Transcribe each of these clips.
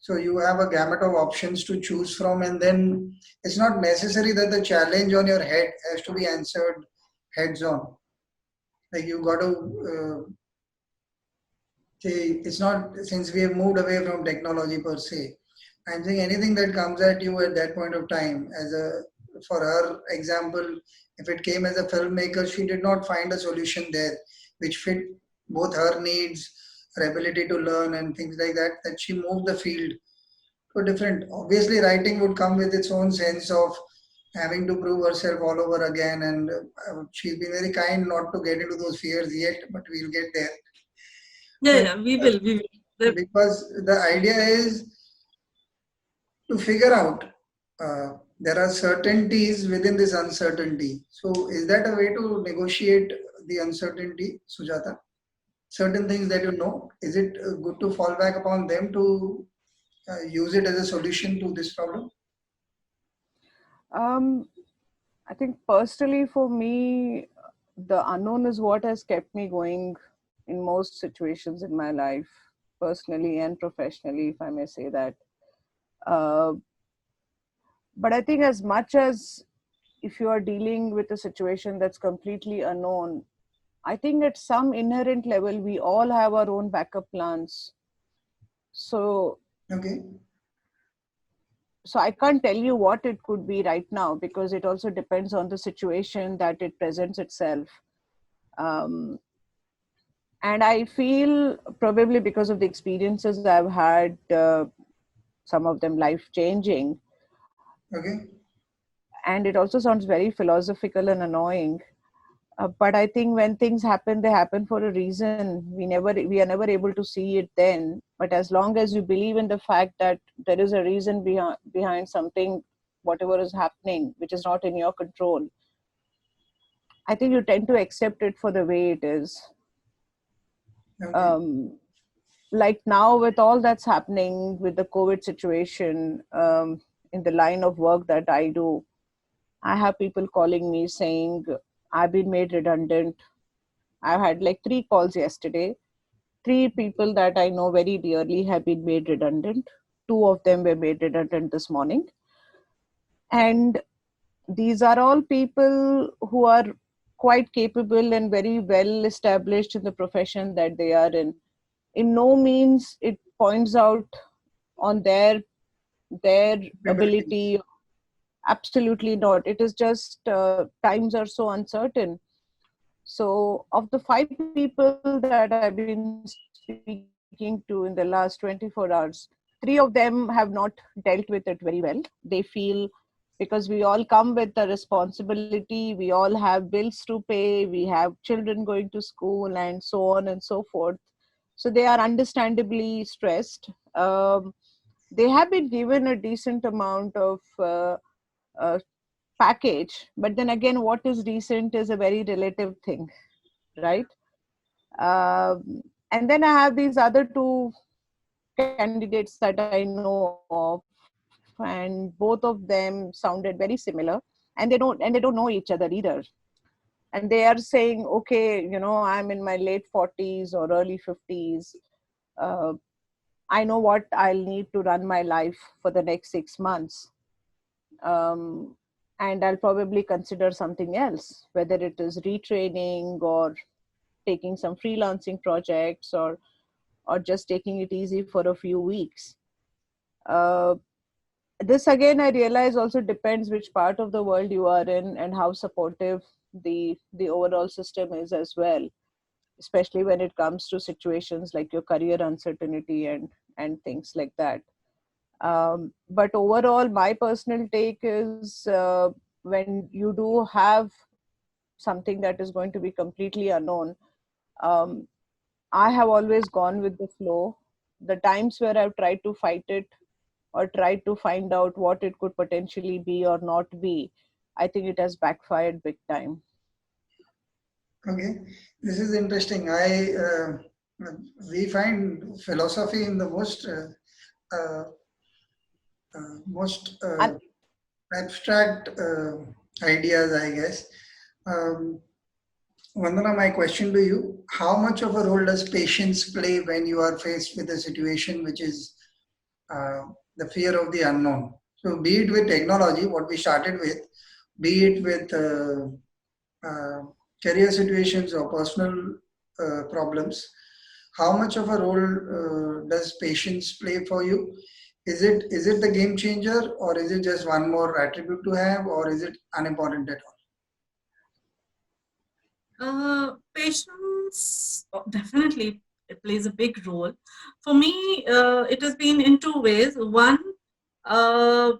So you have a gamut of options to choose from, and then it's not necessary that the challenge on your head has to be answered heads on. Like you got to say, it's not, since we have moved away from technology per se. I'm saying anything that comes at you at that point of time, as a, for her example, if it came as a filmmaker, she did not find a solution there which fit both her needs, her ability to learn, and things like that. That she moved the field to different. Obviously, writing would come with its own sense of having to prove herself all over again, and she's been very kind not to get into those fears yet, but we'll get there. Yeah, But yeah, we will. because the idea is to figure out there are certainties within this uncertainty. So, is that a way to negotiate the uncertainty, Sujata? Certain things that you know, is it good to fall back upon them to use it as a solution to this problem? Um, I think personally for me, the unknown is what has kept me going in most situations in my life, personally and professionally, if I may say that. Uh, but I think as much as if you are dealing with a situation that's completely unknown, I think at some inherent level, we all have our own backup plans. So, Okay. so I can't tell you what it could be right now because it also depends on the situation that it presents itself. Um, and I feel probably because of the experiences I've had, some of them life changing, Okay. and it also sounds very philosophical and annoying. But I think when things happen, they happen for a reason. We are never able to see it then. But as long as you believe in the fact that there is a reason behind something, whatever is happening, which is not in your control, I think you tend to accept it for the way it is. Okay. Like now, with all that's happening with the COVID situation, in the line of work that I do, I have people calling me saying, I've been made redundant. I've had like 3 calls yesterday. 3 people that I know very dearly have been made redundant. 2 of them were made redundant this morning. And these are all people who are quite capable and very well established in the profession that they are in. In no means it points out on their Abilities. ability. Absolutely not. It is just times are so uncertain. So, of the 5 people that I've been speaking to in the last 24 hours, 3 of them have not dealt with it very well. They feel because we all come with a responsibility, we all have bills to pay, we have children going to school, and so on and so forth. So, they are understandably stressed. They have been given a decent amount of uh, package, but then again, what is decent is a very relative thing, right? And then I have these other 2 candidates that I know of, and both of them sounded very similar, and they don't know each other either. And they are saying, okay, I'm in my late 40s or early 50s. uh, I know what I'll need to run my life for the next 6 months. um, and I'll probably consider something else, whether it is retraining or taking some freelancing projects, or just taking it easy for a few weeks. Uh, this again, I realize, also depends which part of the world you are in and how supportive the overall system is as well, especially when it comes to situations like your career uncertainty and things like that. But overall, my personal take is, when you do have something that is going to be completely unknown, um, I have always gone with the flow. The times where I've tried to fight it or tried to find out what it could potentially be or not be, I think it has backfired big time. Okay. This is interesting. I we find philosophy in the uh, most And abstract ideas, I guess. Um, Vandana, my question to you, how much of a role does patience play when you are faced with a situation which is the fear of the unknown. So be it with technology, what we started with, be it with career situations or personal problems, how much of a role does patience play for you? Is it the game changer, or is it just one more attribute to have, or is it unimportant at all? Patience definitely it plays a big role. For me, it has been in two ways. One, uh,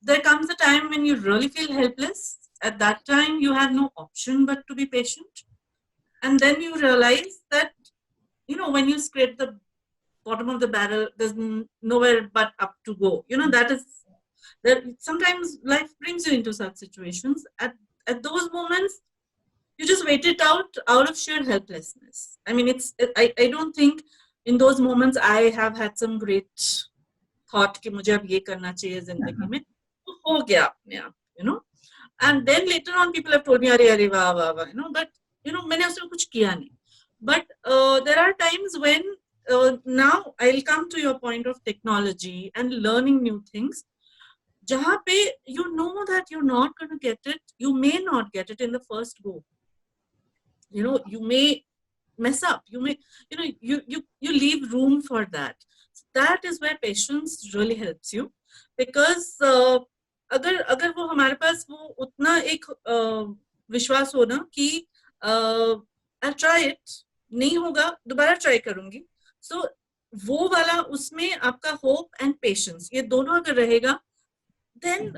there comes a time when you really feel helpless. At that time, you have no option but to be patient. And then you realize that, when you scrape the bottom of the barrel, there's nowhere but up to go. That is, that sometimes life brings you into such situations. At those moments, you just wait it out of sheer helplessness. I mean, I don't think in those moments I have had some great thought कि मुझे अब ये करना चाहिए जिंदगी में, तो हो गया अपने आप, and then later on people have told me अरे अरे वाह वाह वाह, but मैंने उसमें कुछ किया नहीं. But there are times when now I'll come to your point of technology and learning new things. जहाँ पे you know that you're not going to get it, you may not get it in the first go. You may mess up, you may, you leave room for that. That is where patience really helps you, because अगर अगर वो हमारे पास वो उतना एक विश्वास हो ना कि आई ट्राई इट, नहीं होगा दोबारा ट्राई करूंगी, सो वो वाला उसमें आपका होप एंड पेशेंस ये दोनों अगर रहेगा, then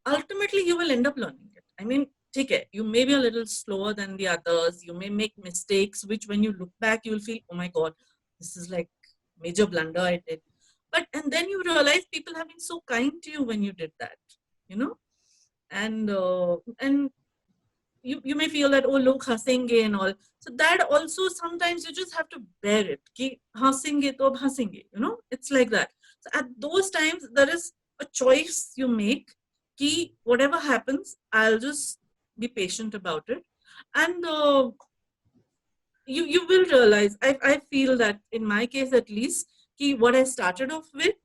ultimately you will end up learning it. I mean, okay, you may be a little slower than the others, you may make mistakes which when you look back you will feel, oh my god, this is like major blunder I did. But and then you realize people have been so kind to you when you did that, and you may feel that, oh look hasenge and all. So that also sometimes you just have to bear it ki hasenge to ab hasenge, it's like that. So at those times there is a choice you make ki whatever happens I'll just be patient about it, and you will realize, I feel that in my case at least, ki what I started off with,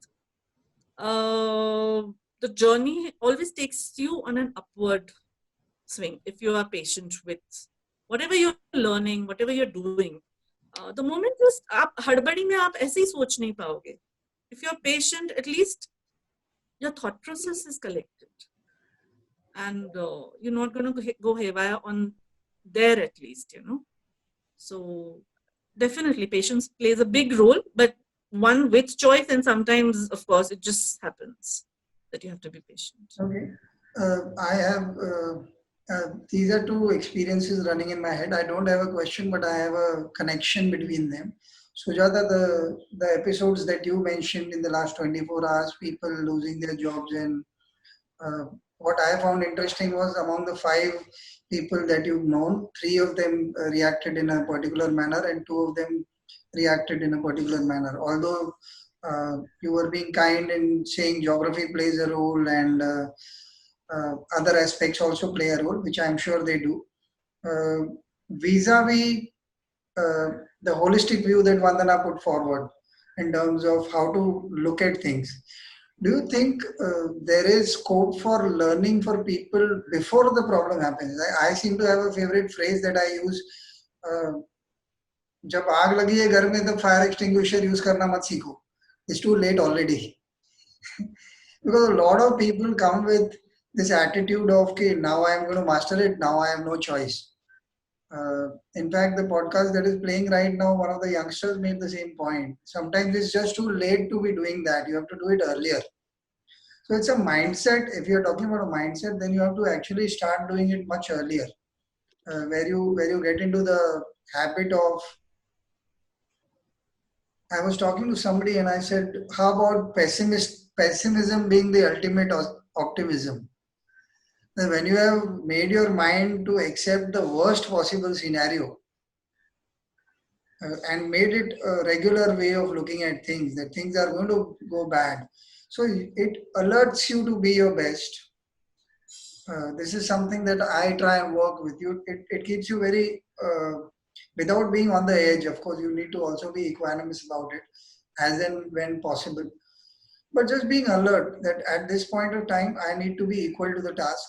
the journey always takes you on an upward swing if you are patient with whatever you're learning, whatever you're doing. The moment आप हड़बड़ी में आप ऐसे ही सोच नहीं पाओगे. If you're patient, at least your thought process is collected, and you're not going to go haywire on there at least, So definitely patience plays a big role, but one with choice, and sometimes, of course, it just happens that you have to be patient. Okay. I have, these are two experiences running in my head. I don't have a question, but I have a connection between them. Sujata, the episodes that you mentioned in the last 24 hours, people losing their jobs, and what I found interesting was among the 5 people that you've known, 3 of them reacted in a particular manner and 2 of them reacted in a particular manner. Although you were being kind in saying geography plays a role, and other aspects also play a role, which I'm sure they do. Vis-a-vis the holistic view that Vandana put forward in terms of how to look at things, do you think there is scope for learning for people before the problem happens? I seem to have a favorite phrase that I use. जब आग लगी है घर में, तो fire extinguisher use करना मत सीखो. It's too late already. Because a lot of people come with this attitude of, okay, now I am going to master it, now I have no choice. In fact, the podcast that is playing right now, one of the youngsters made the same point. Sometimes it's just too late to be doing that. You have to do it earlier. So it's a mindset. If you're talking about a mindset, then you have to actually start doing it much earlier, where you get into the habit of. I was talking to somebody and I said, how about pessimism being the ultimate optimism? Then when you have made your mind to accept the worst possible scenario and made it a regular way of looking at things, that things are going to go bad. So it alerts you to be your best. This is something that I try and work with you. It keeps you very, without being on the edge. Of course, you need to also be equanimous about it, as and when possible. But just being alert that at this point of time, I need to be equal to the task.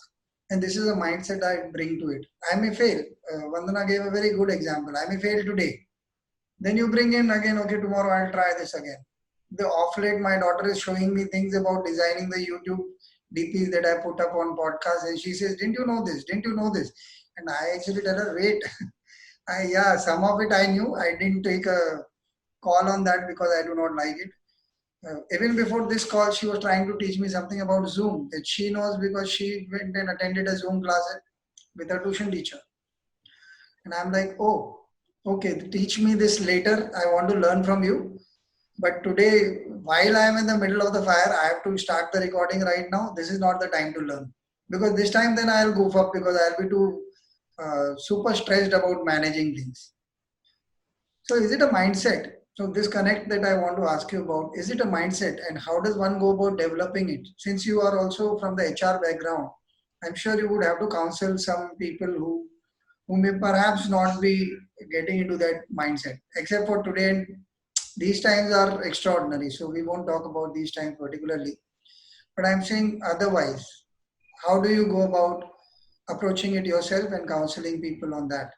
And this is a mindset I bring to it. I may fail. Vandana gave a very good example. I may fail today. Then you bring in again, okay, tomorrow I'll try this again. The off late, my daughter is showing me things about designing the YouTube DPs that I put up on podcasts. And she says, didn't you know this? Didn't you know this? And I actually tell her, wait, yeah, some of it I knew. I didn't take a call on that because I do not like it. Even before this call, she was trying to teach me something about Zoom that she knows because she went and attended a Zoom class with her tuition teacher. And I'm like, oh, okay, teach me this later. I want to learn from you. But today, while I am in the middle of the fire, I have to start the recording right now. This is not the time to learn. Because this time then I'll goof up because I'll be too super stressed about managing things. So is it a mindset? So this connect that I want to ask you about, is it a mindset and how does one go about developing it? Since you are also from the HR background, I'm sure you would have to counsel some people who may perhaps not be getting into that mindset. Except for today, these times are extraordinary. So we won't talk about these times particularly. But I'm saying otherwise, how do you go about approaching it yourself and counseling people on that?